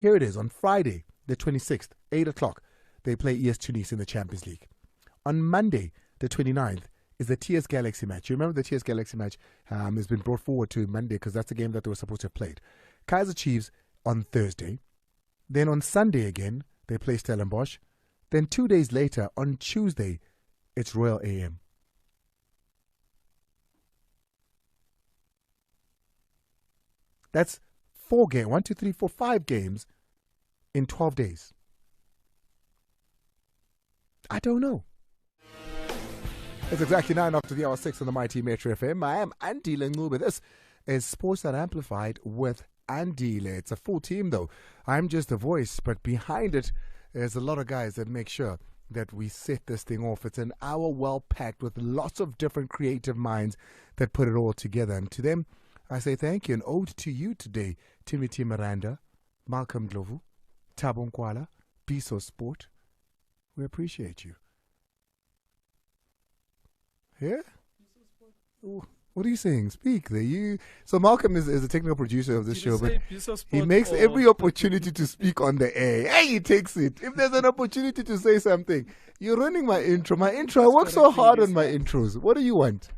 Here it is, on Friday, the 26th, 8 o'clock, they play ES Tunis in the Champions League. On Monday, the 29th, is the TS Galaxy match. You remember the TS Galaxy match has been brought forward to Monday because that's the game that they were supposed to have played. Kaizer Chiefs on Thursday. Then on Sunday again, they play Stellenbosch. Then 2 days later, on Tuesday, it's Royal AM. That's 4 games, 1, 2, 3, 4, 5 games in 12 days. I don't know. It's exactly 9 after the hour 6 on the Mighty Metro FM. I am Andile Ncube. This is Sports That Amplified with Andile. It's a full team though. I'm just a voice, but behind it, there's a lot of guys that make sure that we set this thing off. It's an hour well packed with lots of different creative minds that put it all together. And to them, I say thank you. An ode to you today, Timothy Miranda, Malcolm Glovu, Thabo Nkwala, Biso Sport. We appreciate you. Yeah? Ooh, what are you saying? Speak there. So Malcolm is a technical producer of this show, but he makes every opportunity to speak on the air. Hey, he takes it. If there's an opportunity to say something, you're ruining my intro. I work so hard on my intros. What do you want?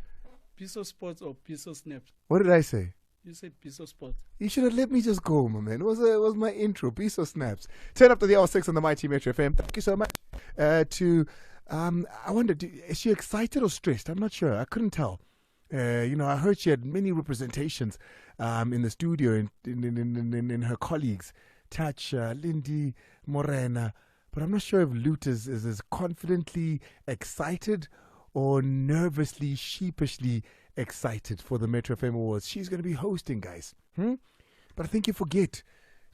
Piso Sports or Piso Snaps? What did I say? You said Piso Sports. You should have let me just go, my man. It was my intro. Piso Snaps. 10 up to the hour 6 on the Mighty Metro FM. Thank you so much. I wondered, is she excited or stressed? I'm not sure. I couldn't tell. I heard she had many representations in the studio in her colleagues, Touch, Lindy, Morena. But I'm not sure if Lute is confidently excited or nervously, sheepishly excited for the Metro FM Awards. She's going to be hosting, guys. But I think you forget.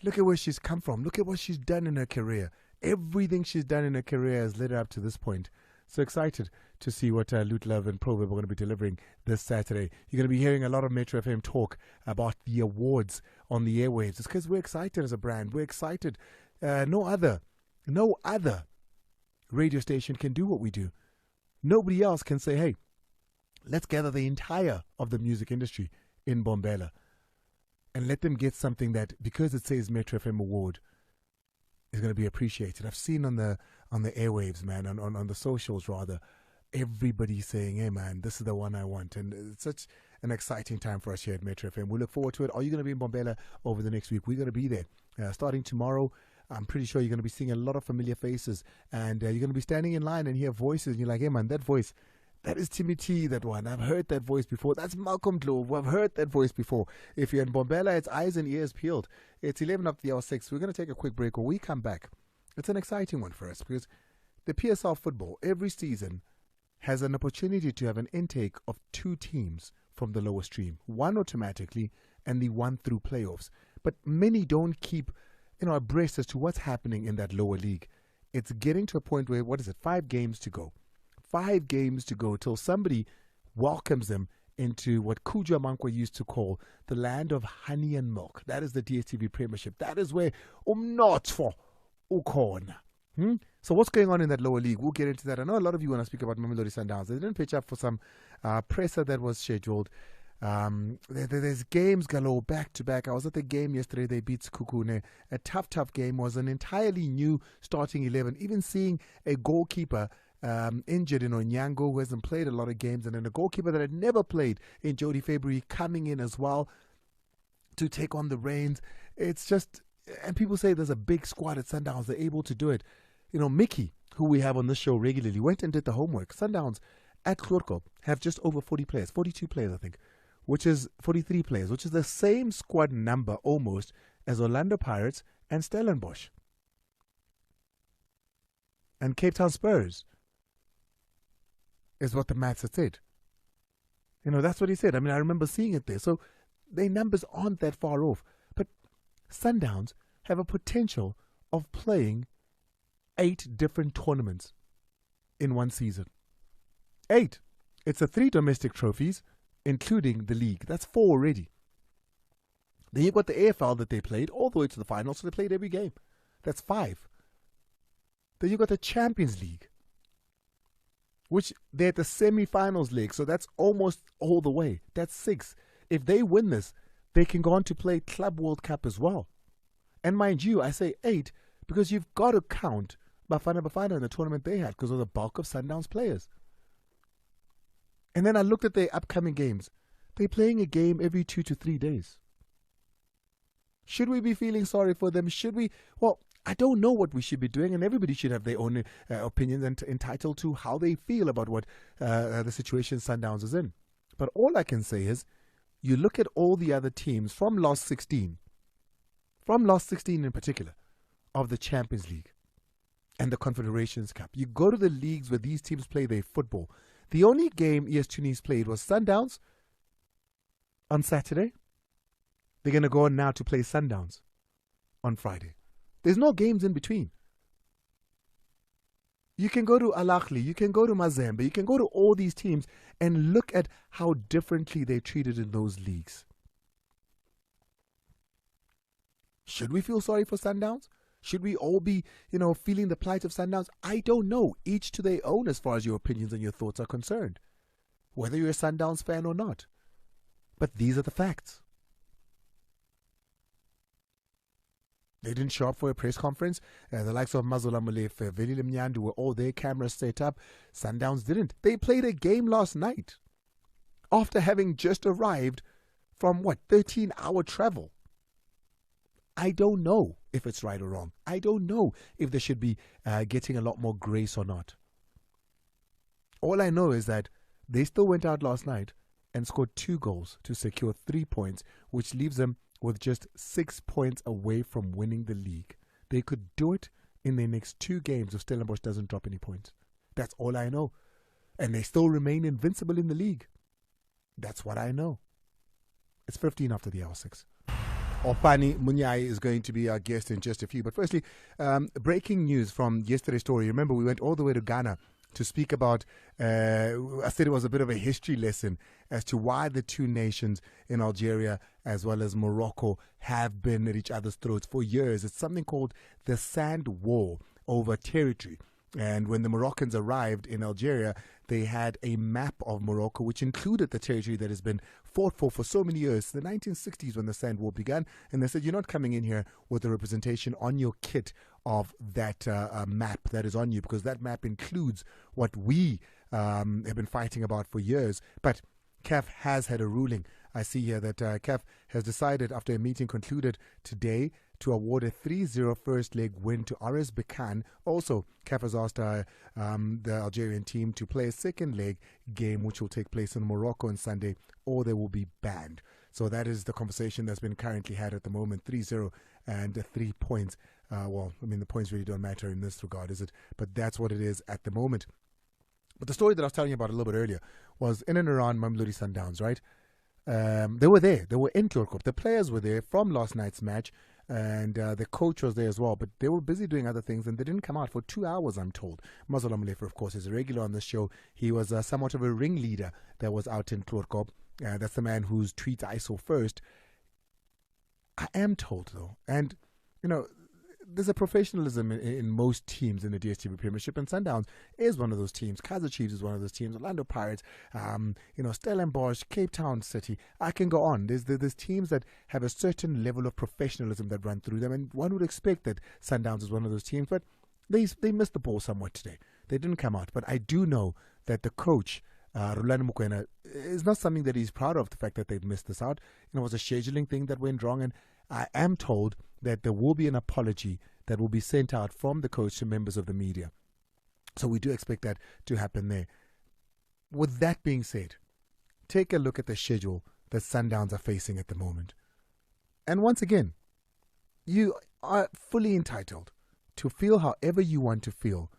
Look at where she's come from. Look at what she's done in her career. Everything she's done in her career has led her up to this point. So excited to see what Lute Love and Proverb are going to be delivering this Saturday. You're going to be hearing a lot of Metro FM talk about the awards on the airwaves. It's because we're excited as a brand. We're excited. No other radio station can do what we do. Nobody else can say, hey, let's gather the entire of the music industry in Bombela and let them get something that, because it says Metro FM Award, is going to be appreciated. I've seen on the airwaves, man, on the socials rather, everybody saying, hey man, this is the one I want. And it's such an exciting time for us here at Metro FM. We look forward to it. Are you going to be in Bombela over the next week? We're going to be there. Starting tomorrow, I'm pretty sure you're going to be seeing a lot of familiar faces, and you're going to be standing in line and hear voices, and you're like, hey man, that voice, that is Timmy T, that one. I've heard that voice before. That's Malcolm Glove. I've heard that voice before. If you're in Bombela, it's eyes and ears peeled. It's 11 up the hour 6. We're going to take a quick break. When we come back, it's an exciting one for us because the PSL football every season has an opportunity to have an intake of 2 teams from the lower stream, one automatically and the one through playoffs. But many don't keep abreast as to what's happening in that lower league. It's getting to a point where, 5 games to go. 5 games to go till somebody welcomes them into what Kuja Mankwa used to call the land of honey and milk. That is the DSTV Premiership. That is where umnotfo ukhona. So what's going on in that lower league? We'll get into that. I know a lot of you want to speak about Mamelodi Sundowns. They didn't pitch up for some presser that was scheduled. There's games galore back to back. I was at the game yesterday. They beat Sekhukhune. A tough game. Was an entirely new starting 11. Even seeing a goalkeeper injured in Onyango, who hasn't played a lot of games, and then a goalkeeper that had never played in Jody Fabry coming in as well to take on the reins. It's just, and people say there's a big squad at Sundowns. They're able to do it. Mickey, who we have on this show regularly, went and did the homework. Sundowns at Klurko have just over 40 players, 42 players, I think, which is 43 players, which is the same squad number almost as Orlando Pirates and Stellenbosch and Cape Town Spurs, is what the maths had said. That's what he said. I mean, I remember seeing it there. So their numbers aren't that far off. But Sundowns have a potential of playing 8 different tournaments in one season. 8. It's the 3 domestic trophies, including the league. That's 4 already. Then you've got the AFL that they played all the way to the final, so they played every game. That's 5. Then you've got the Champions League, which they're at the semi-finals leg, so that's almost all the way. That's 6. If they win this, they can go on to play Club World Cup as well. And mind you, I say 8 because you've got to count Bafana Bafana in the tournament they had because of the bulk of Sundowns players. And then I looked at their upcoming games. They're playing a game every 2 to 3 days. Should we be feeling sorry for them? Should we? Well, I don't know what we should be doing, and everybody should have their own opinions and entitled to how they feel about what the situation Sundowns is in. But all I can say is, you look at all the other teams from last 16 in particular, of the Champions League and the Confederations Cup. You go to the leagues where these teams play their football. The only game ES Tunis played was Sundowns on Saturday. They're going to go on now to play Sundowns on Friday. There's no games in between. You can go to Al Ahly, you can go to Mazembe, you can go to all these teams and look at how differently they're treated in those leagues. Should we feel sorry for Sundowns? Should we all be, feeling the plight of Sundowns? I don't know. Each to their own as far as your opinions and your thoughts are concerned. Whether you're a Sundowns fan or not. But these are the facts. They didn't show up for a press conference. The likes of Mazola Molefe, Veli Lemnyandu were all their cameras set up. Sundowns didn't. They played a game last night after having just arrived from 13-hour travel. I don't know if it's right or wrong. I don't know if they should be getting a lot more grace or not. All I know is that they still went out last night and scored 2 goals to secure 3 points, which leaves them with just 6 points away from winning the league. They could do it in their next 2 games if Stellenbosch doesn't drop any points. That's all I know. And they still remain invincible in the league. That's what I know. It's 15 after the hour 6. Opani Munyai is going to be our guest in just a few. But firstly, breaking news from yesterday's story. Remember, we went all the way to Ghana to speak about, I said it was a bit of a history lesson as to why the two nations in Algeria as well as Morocco have been at each other's throats for years. It's something called the Sand War over territory. And when the Moroccans arrived in Algeria, they had a map of Morocco which included the territory that has been fought for so many years, the 1960s when the Sand War began. And they said, you're not coming in here with a representation on your kit of that map that is on you, because that map includes what we have been fighting about for years. But CAF has had a ruling. I see here that CAF has decided, after a meeting concluded today, to award a 3-0 first leg win to RS Berkane. Also, CAF has asked the Algerian team to play a second leg game, which will take place in Morocco on Sunday, or they will be banned. So that is the conversation that's been currently had at the moment. 3-0 and 3 points. The points really don't matter in this regard, is it? But that's what it is at the moment. But the story that I was telling you about a little bit earlier was in and around Mamelodi Sundowns, right? They were there. They were in Ncube. The players were there from last night's match, and the coach was there as well. But they were busy doing other things, and they didn't come out for 2 hours, I'm told. Mazola Molefe, of course, is a regular on the show. He was somewhat of a ringleader that was out in Ncube. That's the man whose tweets I saw first. I am told, though, and, there's a professionalism in most teams in the DStv Premiership, and Sundowns is one of those teams. Kaizer Chiefs is one of those teams. Orlando Pirates, Stellenbosch, Cape Town City. I can go on. There's teams that have a certain level of professionalism that run through them, and one would expect that Sundowns is one of those teams, but they missed the ball somewhat today. They didn't come out, but I do know that the coach, Rulani, is not something that he's proud of, the fact that they've missed this out. It was a scheduling thing that went wrong, and I am told that there will be an apology that will be sent out from the coach to members of the media. So we do expect that to happen there. With that being said, take a look at the schedule that Sundowns are facing at the moment. And once again, you are fully entitled to feel however you want to feel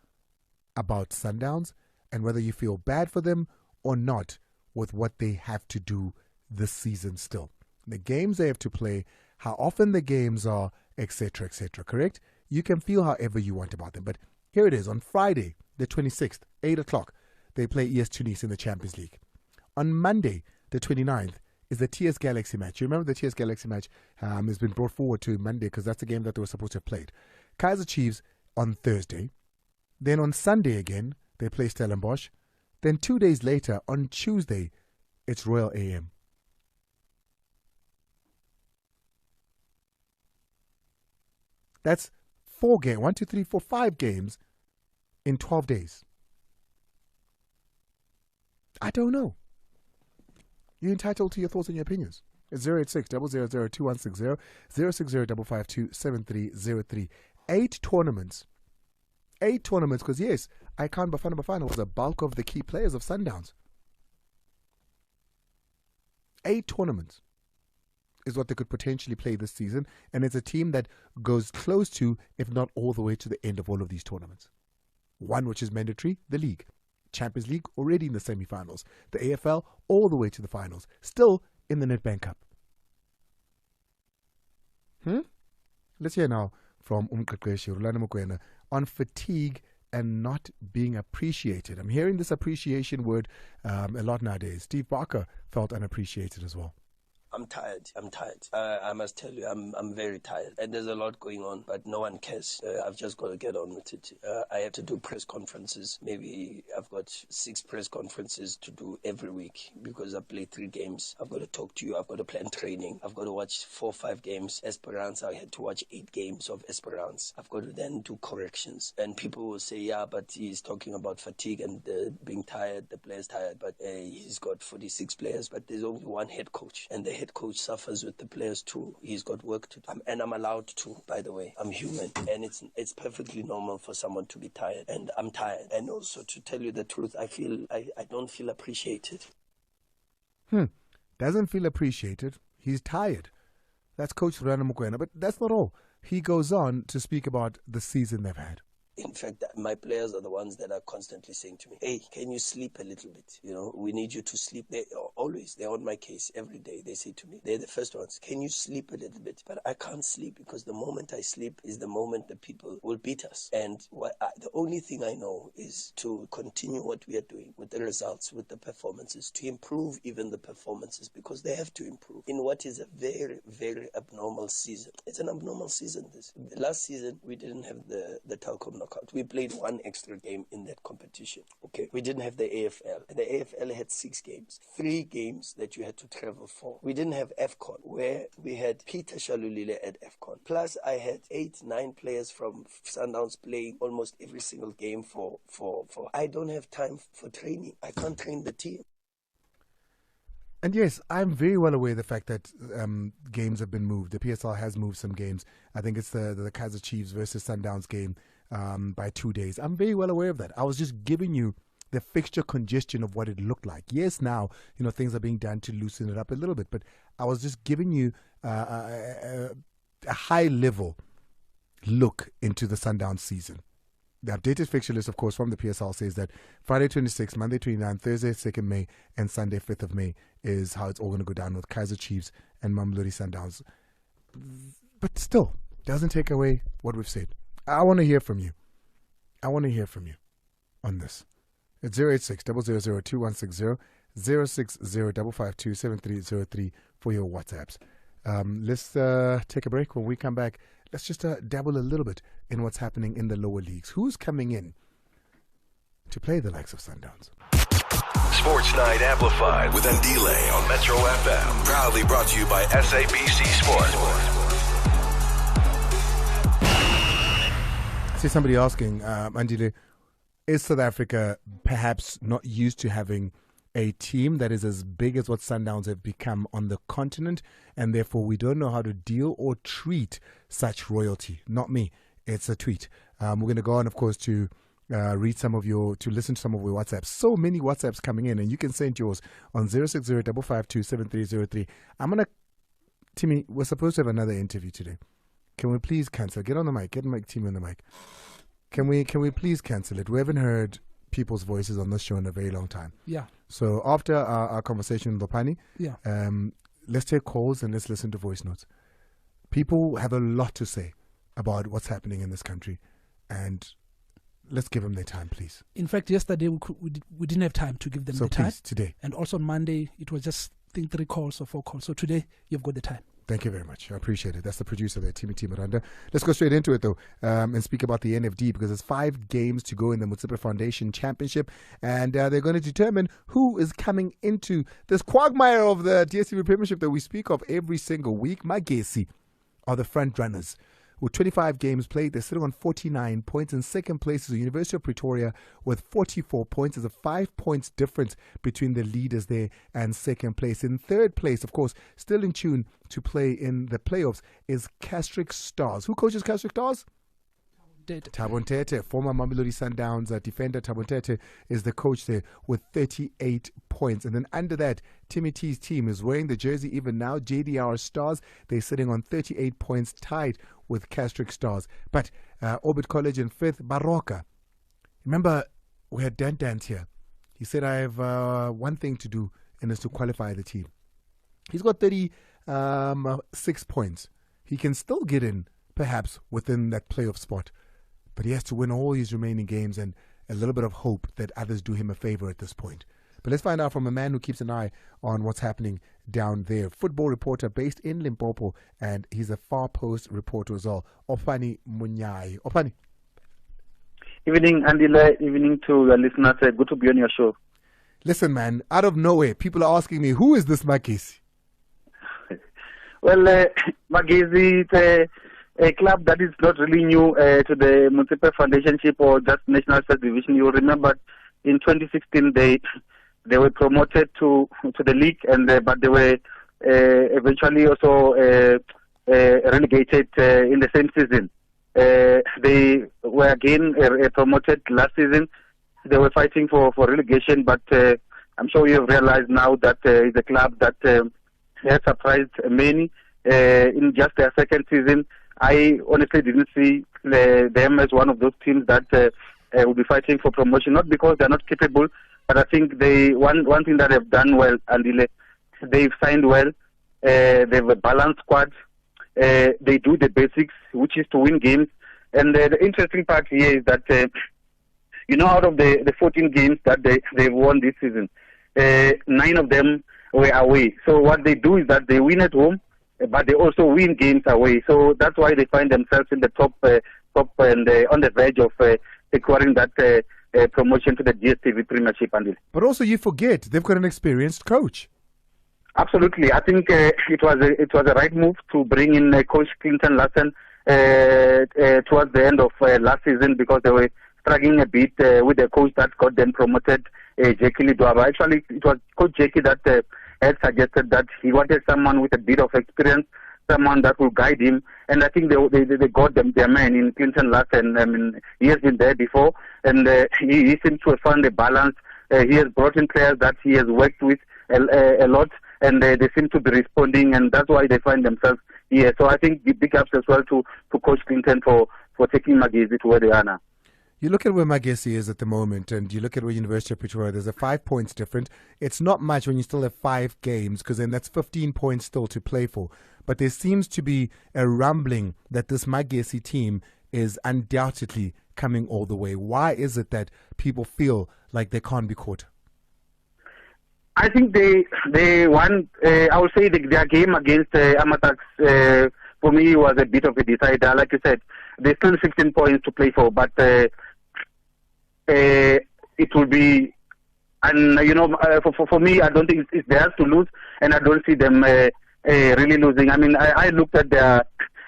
about Sundowns, and whether you feel bad for them or not with what they have to do this season still. The games they have to play, how often the games are, etc., etc., correct? You can feel however you want about them. But here it is. On Friday, the 26th, 8 o'clock, they play ES Tunis in the Champions League. On Monday, the 29th, is the TS Galaxy match. You remember the TS Galaxy match has been brought forward to Monday because that's the game that they were supposed to have played. Kaizer Chiefs on Thursday. Then on Sunday again, they play Stellenbosch. Then 2 days later, on Tuesday, it's Royal AM. That's 4 games, 1, 2, 3, 4, 5 games in 12 days. I don't know. You're entitled to your thoughts and your opinions. It's 086 000 2160 060 552 7303. 8 tournaments. 8 tournaments, because yes, I can't Bafana was the bulk of the key players of Sundowns. 8 tournaments is what they could potentially play this season, and it's a team that goes close to, if not all the way to the end of all of these tournaments. One which is mandatory, the league. Champions League already in the semi-finals. The AFL all the way to the finals. Still in the Nedbank Cup. Let's hear now from Rulani on fatigue and not being appreciated. I'm hearing this appreciation word a lot nowadays. Steve Barker felt unappreciated as well. I'm tired. I must tell you, I'm very tired. And there's a lot going on, but no one cares. I've just got to get on with it. I have to do press conferences. Maybe I've got 6 press conferences to do every week because I play 3 games. I've got to talk to you. I've got to plan training. I've got to watch 4 or 5 games. Esperance, I had to watch 8 games of Esperance. I've got to then do corrections. And people will say, yeah, but he's talking about fatigue and being tired. The player's tired, but he's got 46 players, but there's only one head coach. And the head coach suffers with the players too. He's got work to do. And I'm allowed to, by the way. I'm human. And it's perfectly normal for someone to be tired. And I'm tired. And also, to tell you the truth, I don't feel appreciated. Doesn't feel appreciated. He's tired. That's Coach Rulani, but that's not all. He goes on to speak about the season they've had. In fact, my players are the ones that are constantly saying to me, hey, can you sleep a little bit? You know, we need you to sleep. They're on my case every day. They say to me, they're the first ones, can you sleep a little bit? But I can't sleep because the moment I sleep is the moment the people will beat us. And the only thing I know is to continue what we are doing with the results, with the performances, to improve even the performances because they have to improve in what is a very, very abnormal season. It's an abnormal season. Last season, we didn't have the Telkom knockout. We played 1 extra game in that competition. Okay, we didn't have the AFL. The AFL had 6 games, 3 games that you had to travel for. We didn't have AFCON, where we had Peter Shalulile at AFCON. Plus, I had 8, 9 players from Sundowns playing almost every single game for. I don't have time for training. I can't train the team. And yes, I'm very well aware of the fact that games have been moved. The PSL has moved some games. I think it's the Kaizer Chiefs versus Sundowns game by 2 days. I'm very well aware of that. I was just giving you the fixture congestion of what it looked like. Yes, now, things are being done to loosen it up a little bit, but I was just giving you a high-level look into the Sundowns season. The updated fixture list, of course, from the PSL says that Friday 26th, Monday 29th, Thursday 2nd May, and Sunday 5th of May is how it's all going to go down with Kaizer Chiefs and Mamelodi Sundowns. But still, doesn't take away what we've said. I want to hear from you. I want to hear from you on this. It's 086 000 2160 060 552 7303 for your WhatsApps. Let's take a break. When we come back, let's just dabble a little bit in what's happening in the lower leagues. Who's coming in to play the likes of Sundowns? Sports Night Amplified with Andile on Metro FM. Proudly brought to you by SABC Sport. I see somebody asking, Andile, is South Africa perhaps not used to having a team that is as big as what Sundowns have become on the continent, and therefore we don't know how to deal or treat such royalty? Not me. It's a tweet. We're going to go on, of course, to listen to some of your WhatsApps. So many WhatsApps coming in, and you can send yours on 060 552 7303. Timmy, we're supposed to have another interview today. Can we please cancel? Get on the mic. Get Timmy on the mic. Can we please cancel it? We haven't heard people's voices on this show in a very long time. Yeah. So after our conversation with Lopani, let's take calls and let's listen to voice notes. People have a lot to say about what's happening in this country, and let's give them their time, please. In fact, yesterday we didn't have time to give them the time. So please, today. And also on Monday, it was just, I think, 3 calls or 4 calls. So today, you've got the time. Thank you very much. I appreciate it. That's the producer there, Timmy Miranda. Let's go straight into it, though, and speak about the NFD, because there's 5 games to go in the Motsepe Foundation Championship, and they're going to determine who is coming into this quagmire of the DStv Premiership that we speak of every single week. My Gesi are the front runners. with 25 games played. They're sitting on 49 points. In second place is the University of Pretoria with 44 points. There's a 5 points difference between the leaders there and second place. In third place, of course, still in tune to play in the playoffs, is Castrick Stars. Who coaches Castrick Stars? Thabo Ntete, former Mamelodi Sundowns defender. Thabo Ntete is the coach there with 38 points. And then under that, Timmy T's team is wearing the jersey even now, JDR Stars. They're sitting on 38 points, tied with Castrick Stars. But Orbit College in fifth, Baroka. Remember, we had Dan Dance here. He said, I have one thing to do, and it's to qualify the team. He's got 36 points. He can still get in, perhaps, within that playoff spot. But he has to win all his remaining games and a little bit of hope that others do him a favor at this point. But let's find out from a man who keeps an eye on what's happening down there. Football reporter based in Limpopo, and he's a Far Post reporter as well. Opani Munyai. Opani. Evening, Andile. Evening to the listeners. Good to be on your show. Listen, man, out of nowhere, people are asking me, who is this Magesi? Well, Magesi is a club that is not really new to the Municipal Foundationship or just National First Division. You remember in 2016 they were promoted to the league, and but they were eventually also relegated in the same season. They were again promoted last season. They were fighting for relegation, but I'm sure you have realized now that it's a club that has surprised many in just their second season. I honestly didn't see them as one of those teams that will be fighting for promotion, not because they're not capable, but I think one thing that they've done well, Andile, they've signed well, they have a balanced squad, they do the basics, which is to win games, and the interesting part here is that, out of the 14 games that they've won this season, 9 of them were away. So what they do is that they win at home, but they also win games away. So that's why they find themselves in the top and on the verge of securing that promotion to the DSTV Premiership. But also, you forget they've got an experienced coach. Absolutely, I think it was a right move to bring in Coach Clinton Lassen towards the end of last season, because they were struggling a bit with the coach that got them promoted, Jackie Lidwaba. Actually, it was Coach Jackie that had suggested that he wanted someone with a bit of experience, someone that will guide him, and I think they got their man in Clinton Lassen. I mean, he has been there before, and he seems to have found a balance. He has brought in players that he has worked with a lot, and they seem to be responding, and that's why they find themselves here. So I think big ups as well to Coach Clinton for taking Magesi to where they are now. You look at where Magesi is at the moment, and you look at where University of Pretoria, there's a 5 points difference. It's not much when you still have 5 games, because then that's 15 points still to play for. But there seems to be a rumbling that this Magesi team is undoubtedly coming all the way. Why is it that people feel like they can't be caught? I think they won. I would say their game against Amatax for me was a bit of a decider. Like you said, there's still 16 points to play for, but it will be, and for me, I don't think it's theirs to lose, and I don't see them really losing. I mean, I looked at their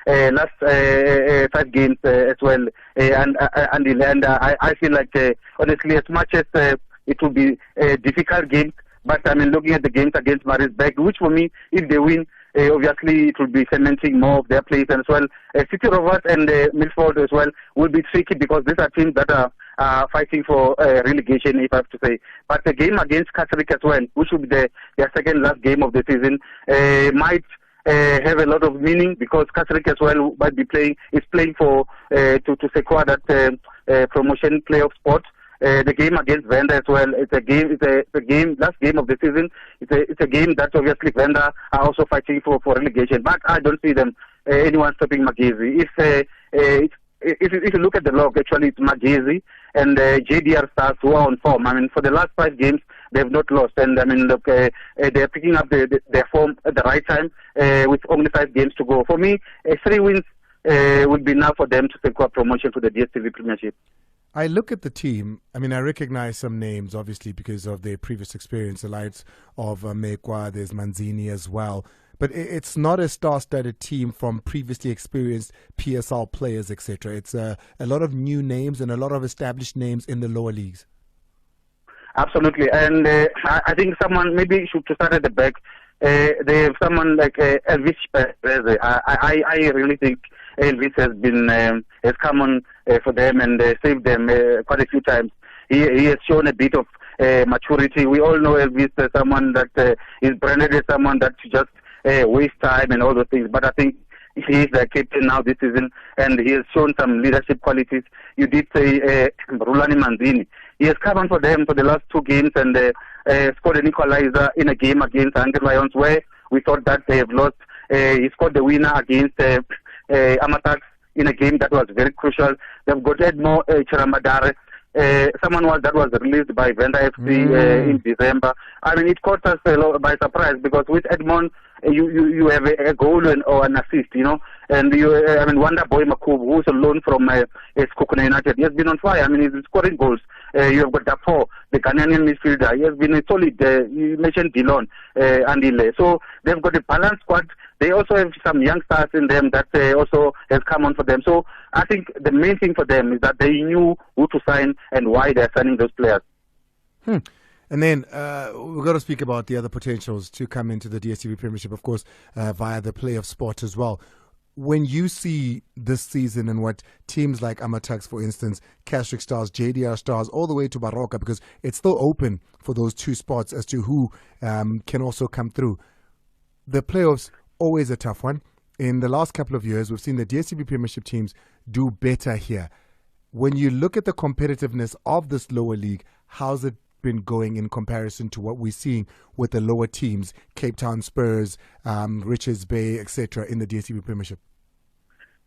last 5 games as well, and I feel like honestly, as much as it will be a difficult game, but I mean, looking at the games against Maritzburg, which for me, if they win, obviously it will be cementing more of their place, and as well City Rovers and Milford as well will be tricky, because these are teams that are fighting for relegation, if I have to say. But the game against Catholic as well, which will be their second last game of the season, might have a lot of meaning, because Catholic as well might be playing for to secure that promotion playoff spot. The game against Venda as well. It's a game, last game of the season. It's a game that obviously Venda are also fighting for relegation. But I don't see them anyone stopping Magesi. If you look at the log, actually it's Magesi and JDR Stars who are on form. I mean, for the last 5 games they have not lost, and I mean, look, they are picking up their form at the right time with only 5 games to go. For me, 3 wins would be enough for them to secure promotion to the DSTV Premiership. I look at the team. I mean, I recognize some names, obviously, because of their previous experience. The likes of Mekwa, there's Manzini as well. but it's not a star-studded team from previously experienced PSL players, etc. It's a lot of new names and a lot of established names in the lower leagues. Absolutely, and I think someone maybe should start at the back. They have someone like Elvis Perez. I really think Elvis has come on for them and saved them quite a few times. He has shown a bit of maturity. We all know Elvis as someone that is branded as someone that just wastes time and all those things. But I think he is the captain now this season, and he has shown some leadership qualities. You did say Rulani Manzini. He has come on for them for the last 2 games and scored an equalizer in a game against Andile Lions where we thought that they have lost. He scored the winner against Amatax in a game that was very crucial. They've got Edmo Chiramadare, someone that was released by Venda FC in December. I mean, it caught us a lot by surprise because with Edmond, you have a goal or an assist, you know, and Wonder Boy Ncube, who's a loan from Skokuna United, he has been on fire. I mean, he's scoring goals. You have got Dapo, the Ghanaian midfielder. He has been a solid. You mentioned Dillon, Andile. So they've got a balanced squad. They also have some young stars in them that also has come on for them. So I think the main thing for them is that they knew who to sign and why they're signing those players. And then we've got to speak about the other potentials to come into the DStv Premiership, of course, via the Play of Sport as well. When you see this season and what teams like Amatax, for instance, Castric Stars, JDR Stars, all the way to Baroka, because it's still open for those 2 spots as to who can also come through. The playoffs, always a tough one. In the last couple of years, we've seen the DStv Premiership teams do better here. When you look at the competitiveness of this lower league, how's it been going in comparison to what we're seeing with the lower teams, Cape Town Spurs, Richards Bay, etc., in the DStv Premiership?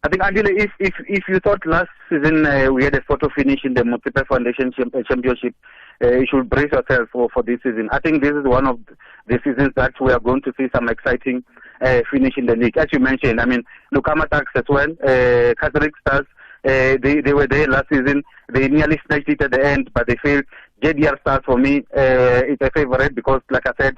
I think, Andile, if you thought last season we had a photo finish in the Motsepe Foundation Championship, you should brace yourself for this season. I think this is one of the seasons that we are going to see some exciting finish in the league. As you mentioned, I mean, look, Amatax as well, Catholic Stars, they were there last season. They nearly snatched it at the end, but they failed. JDR Stars, for me, it's a favorite because, like I said,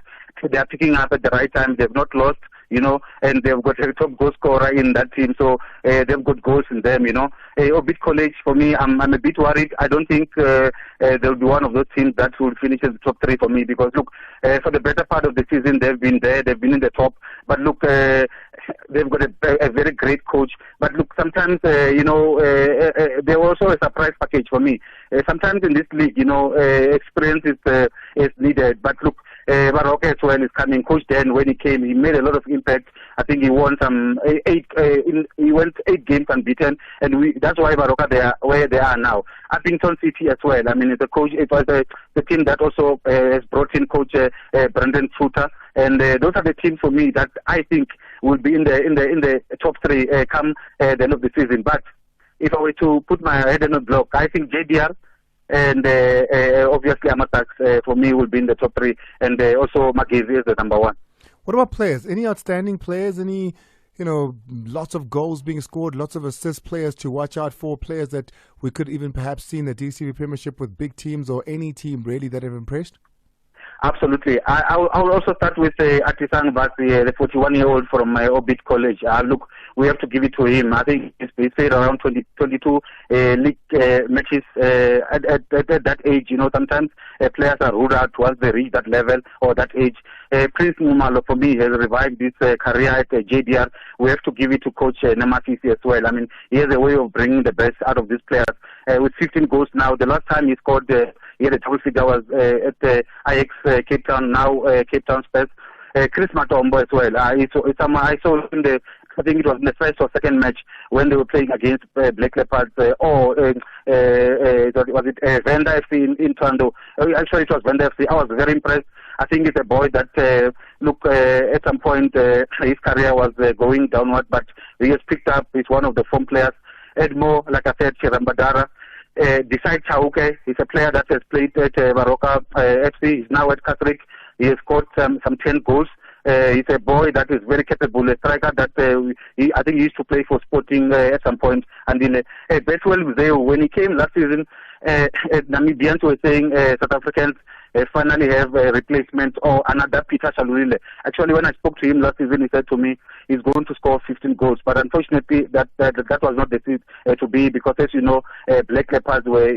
they are picking up at the right time. They've not lost, you know, and they've got a top goal scorer in that team, so they've got goals in them, you know. Orbit College, for me, I'm a bit worried. I don't think they'll be one of those teams that will finish in the top 3 for me because, look, for the better part of the season, they've been there, they've been in the top, but look, they've got a very great coach. But look, sometimes, you know, they're also a surprise package for me. Sometimes in this league, you know, experience is needed. But look, Baroka as well is coming. Coach Dan, when he came, he made a lot of impact. I think he won some 8 games unbeaten, and that's why Baroka they are where they are now. Uppington City as well. I mean, it was the team that also has brought in Coach Brendan Futter, and those are the teams for me that I think will be in the top 3 come the end of the season. But if I were to put my head in a block, I think JDR and obviously Amatax for me will be in the top 3, and also Magezi is the number 1. What about players? Any outstanding players? Any, you know, lots of goals being scored, lots of assist players to watch out for, players that we could even perhaps see in the DStv Premiership with big teams or any team really that have impressed? Absolutely. I will also start with Atisang Basi, the 41-year-old from Orbit College. Look, we have to give it to him. I think he's played around 22 league matches at that age. You know, sometimes players are ruled out once they reach that level or that age. Prince Mumalo, for me, has revived his career at JDR. We have to give it to Coach Namasisi as well. I mean, he has a way of bringing the best out of these players. With 15 goals now, the last time he scored, he had a double figure was at Ajax Cape Town, now Cape Town Spurs. Chris Matombo as well. I saw in I think it was in the first or second match when they were playing against Black Leopards was it Venda FC in Toronto. Actually, it was Venda FC. I was very impressed. I think it's a boy that, at some point his career was going downward, but he has picked up. He's one of the form players. Edmo, like I said, Chirambadara. Desai Chauke, he's a player that has played at Baroka FC. He's now at Catholic. He has scored some 10 goals. He's a boy that is very capable, a striker that I think he used to play for Sporting at some point. And in Betwell was there when he came last season. Namibians were saying South Africans finally have a replacement or another Peter Shalulile. Actually, when I spoke to him last season, he said to me he's going to score 15 goals. But unfortunately, that was not the seed to be, because, as you know, Black Leopards were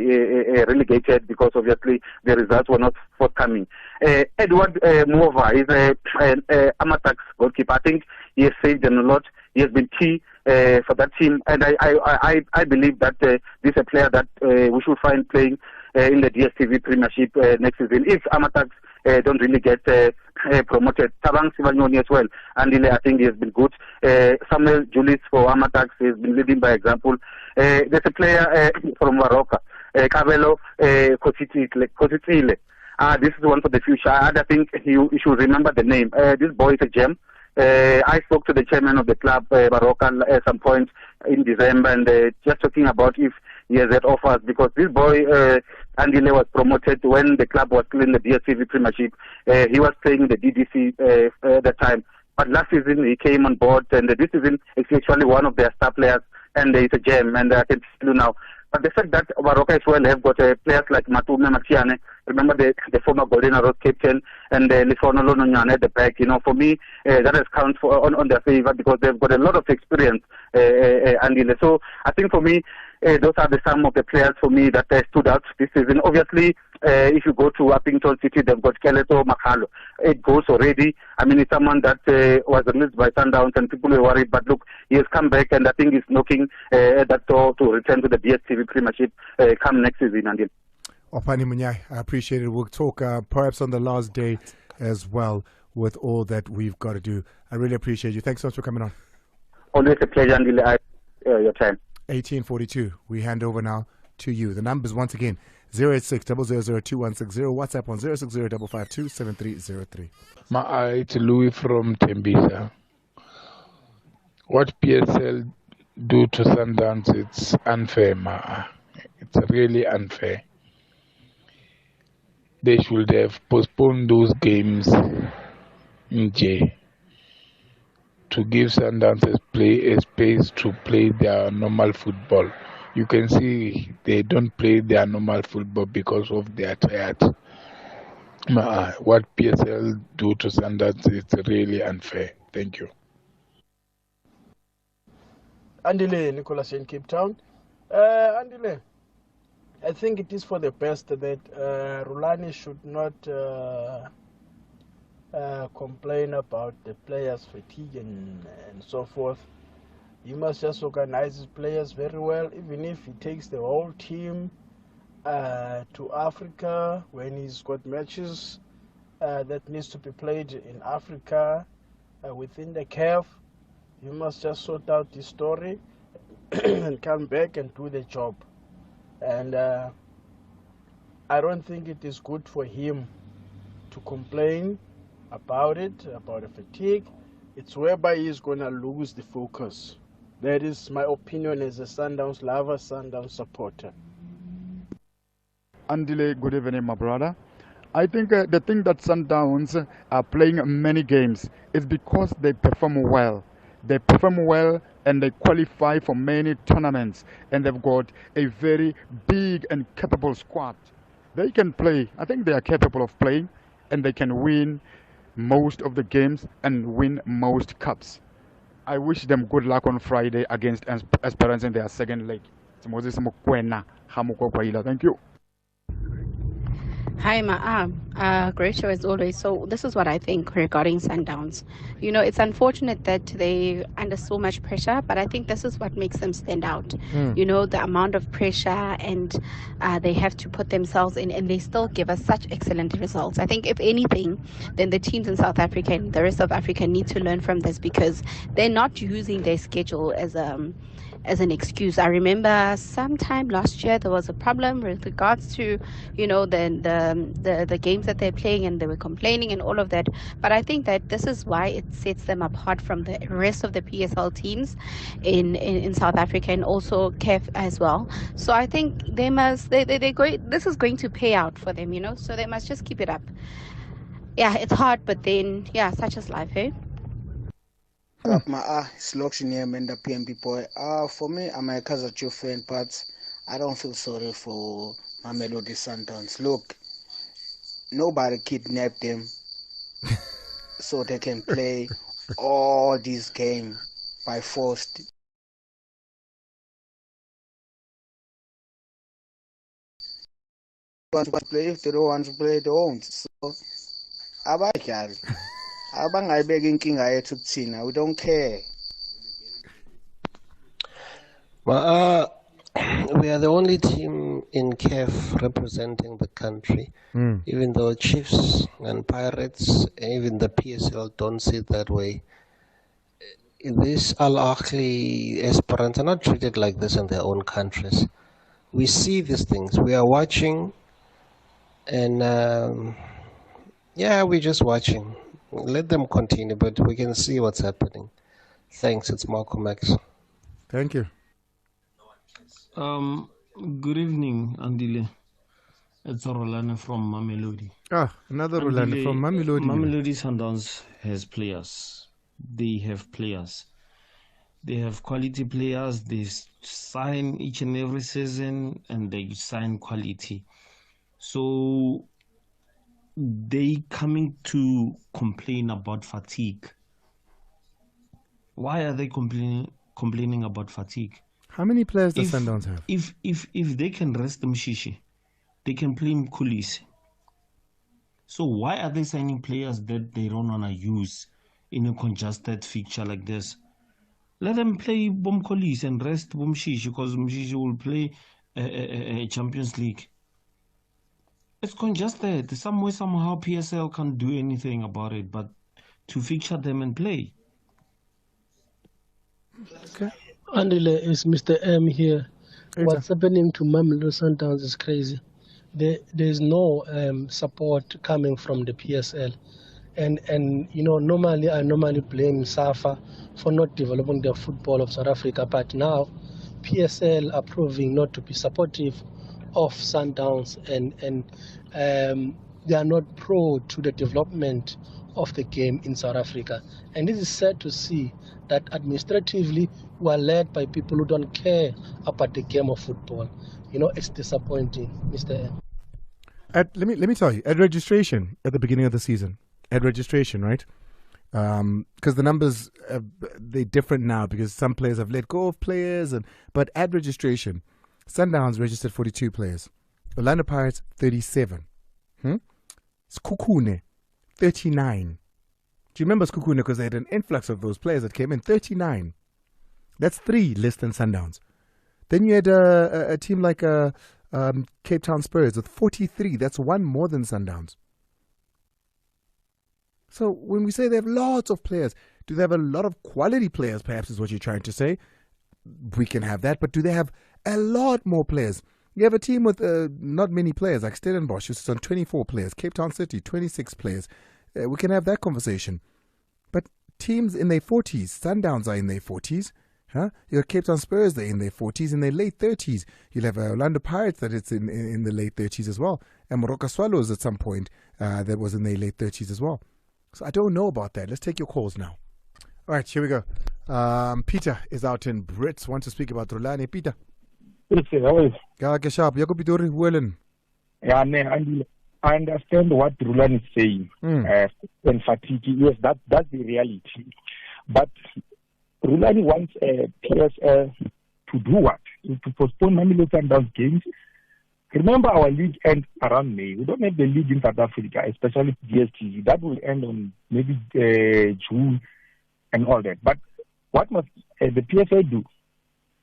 relegated because obviously the results were not forthcoming. Edward Muova is Amatak's goalkeeper. I think he has saved them a lot. He has been key for that team, and I believe that this is a player that we should find playing in the DStv Premiership next season if Amatax don't really get promoted. Tabang Sivanyoni as well. Andile, I think he has been good. Samuel Julius for Amatax has been leading by example. There's a player from Maroka, Cabello Kositile. This is one for the future. I think you should remember the name. This boy is a gem. I spoke to the chairman of the club, Baroka, at some point in December, and just talking about if he has had offers, because this boy, Andile, was promoted when the club was still in the DStv Premiership. He was playing in the DDC at the time. But last season he came on board, and this season is actually one of their star players, and he's a gem, and I can tell you now. But the fact that Baroka as well have got players like Matume Matiane, remember the former Golden Arrows captain, and Lifono Lononyane at the back, for me, that has counted on their favor, because they've got a lot of experience, Andile. So I think for me, those are some of the players for me that stood out this season. Obviously, if you go to Uppington City, they've got Keleto Makalo. 8 goals already. I mean, it's someone that was released by Sundowns, and people were worried. But look, he has come back, and I think he's knocking at that door to return to the DStv Premiership come next season. Andile. Opani Munyai, I appreciate it. We'll talk perhaps on the last day as well with all that we've got to do. I really appreciate you. Thanks so much for coming on. Always a pleasure, Andile. Your time. 1842. We hand over now to you. The numbers once again 086 0002160. WhatsApp on 060 552 7303. It's Louis from Tembisa. What PSL do to Sundowns, it's unfair, It's really unfair. They should have postponed those games in J to give Sundowns a space to play their normal football. You can see they don't play their normal football because of their tired. What PSL do to Sundowns is really unfair. Thank you. Andile, Nicholas in Cape Town. Andile, I think it is for the best that Rulani should not complain about the players' fatigue and so forth. He must just organize his players very well, even if he takes the whole team to Africa when he's got matches that needs to be played in Africa within the CAF. You must just sort out the story and come back and do the job. And I don't think it is good for him to complain about the fatigue. It's whereby he's going to lose the focus. That is my opinion as a Sundowns lover, Sundowns supporter. Andile, good evening, my brother. I think the thing that Sundowns are playing many games is because they perform well. They perform well and they qualify for many tournaments, and they've got a very big and capable squad. They can play. I think they are capable of playing, and they can win most of the games and win most cups. I wish them good luck on Friday against Esperance in their second leg. Thank you. Hi, great show as always. So this is what I think regarding Sundowns. It's unfortunate that they're under so much pressure, but I think this is what makes them stand out. The amount of pressure, and they have to put themselves in, and they still give us such excellent results. I think if anything, then the teams in South Africa and the rest of Africa need to learn from this, because they're not using their schedule as an excuse. I remember sometime last year there was a problem with regards to the games that they're playing, and they were complaining and all of that. But I think that this is why it sets them apart from the rest of the PSL teams in South Africa, and also CAF as well. So I think this is going to pay out for them, so they must just keep it up. Yeah, it's hard, but then such is life, eh? It's Loction here, and the PMP boy. For me, I'm a Kaizer Chiefs fan, but I don't feel sorry for Mamelodi Sundowns. Look, nobody kidnapped them so they can play all these games by force. Want to play, if they don't want to play, they won't. So abadlali abangayibeka inkinga yethu kuthina, we don't care. Well, we are the only team in CAF representing the country, even though Chiefs and Pirates, even the PSL don't see it that way. These Al Ahly aspirants are not treated like this in their own countries. We see these things. We are watching, and we're just watching. Let them continue, but we can see what's happening. Thanks. It's Malcolm X. Thank you. Good evening, Andile. It's Rulani from Mamelodi. Another Rulani from Mamelodi. Mamelodi Sundowns has players. They have players. They have quality players. They sign each and every season, and they sign quality. So they coming to complain about fatigue. Why are they complaining about fatigue? How many players does Sundowns have? If they can rest Mshishi, they can play Mkulisi. So why are they signing players that they don't want to use in a congested fixture like this? Let them play Mkulisi and rest Mshishi, because Mshishi will play a Champions League. It's congested. Some way, somehow, PSL can't do anything about it but to fixture them and play. Okay. Andile, is Mr. M here. What's happening to Mamelodi Sundowns is crazy. There's no support coming from the PSL. And normally I blame SAFA for not developing the football of South Africa, but now PSL are proving not to be supportive of Sundowns, and they are not pro to the development of the game in South Africa. And this is sad to see that administratively we are led by people who don't care about the game of football. It's disappointing, Mr. M. Let me tell you, at registration at the beginning of the season, right? Because the numbers they're different now because some players have let go of players, but at registration, Sundowns registered 42 players, Orlando Pirates 37, Skukune 39. Do you remember Skukune? Because they had an influx of those players that came in. 39. That's 3 less than Sundowns. Then you had a team like Cape Town Spurs with 43. That's 1 more than Sundowns. So when we say they have lots of players, do they have a lot of quality players, perhaps is what you're trying to say? We can have that, but do they have a lot more players? You have a team with not many players, like Stellenbosch, who's on 24 players, Cape Town City, 26 players. We can have that conversation. But teams in their 40s, Sundowns are in their 40s. You have Cape Town Spurs, they're in their 40s, in their late 30s. You'll have Orlando Pirates that it's in the late 30s as well. And Moroka Swallows at some point that was in their late 30s as well. So I don't know about that. Let's take your calls now. All right, here we go. Peter is out in Brits, wants to speak about Rulani. Peter. Yes, how are you? Yeah, I understand what Rulani is saying. And fatigue, yes, that's the reality. But Rulani wants PSL to do what? To postpone Mamelodi Sundowns games. Remember, our league ends around May. We don't have the league in South Africa, especially DSTV. That will end on maybe June and all that. But what must the PSL do?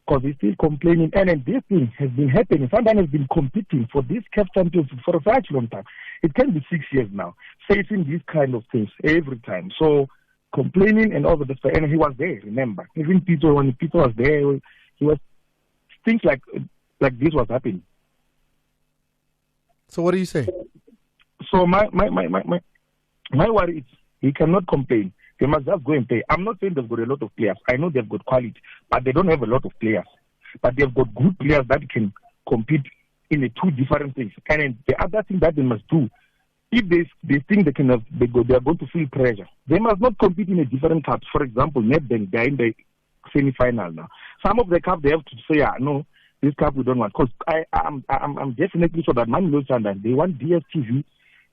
Because he's still complaining, and this thing has been happening. Sundowns has been competing for this CAF championship for a such long time. It can be 6 years now, facing these kind of things every time. So complaining and all of that, and he was there. Remember, even when people was there, he was things like this was happening. So what do you say? So my worry is he cannot complain. They must just go and play. I'm not saying they've got a lot of players. I know they've got quality, but they don't have a lot of players. But they've got good players that can compete in the 2 different things. And the other thing that they must do, if they think they are going to feel pressure, they must not compete in a different cups. For example, Nedbank, they're in the semi-final now. Some of the cups they have to say, no, this club we don't want. Because I'm definitely sure that Mamelodi Sundowns, they want DSTV,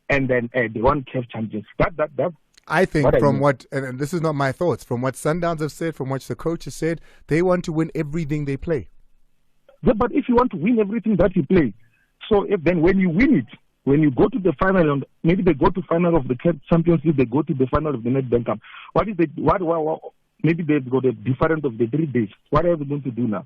and then they want CAF Champions. That I think from what, and this is not my thoughts, from what Sundowns have said, from what the coach has said, they want to win everything they play. Yeah, but if you want to win everything that you play, so if then when you win it, when you go to the final, and maybe they go to final of the Champions League, they go to the final of the Nedbank Cup. What is it? What maybe they've got a different of the 3 days. What are they going to do now?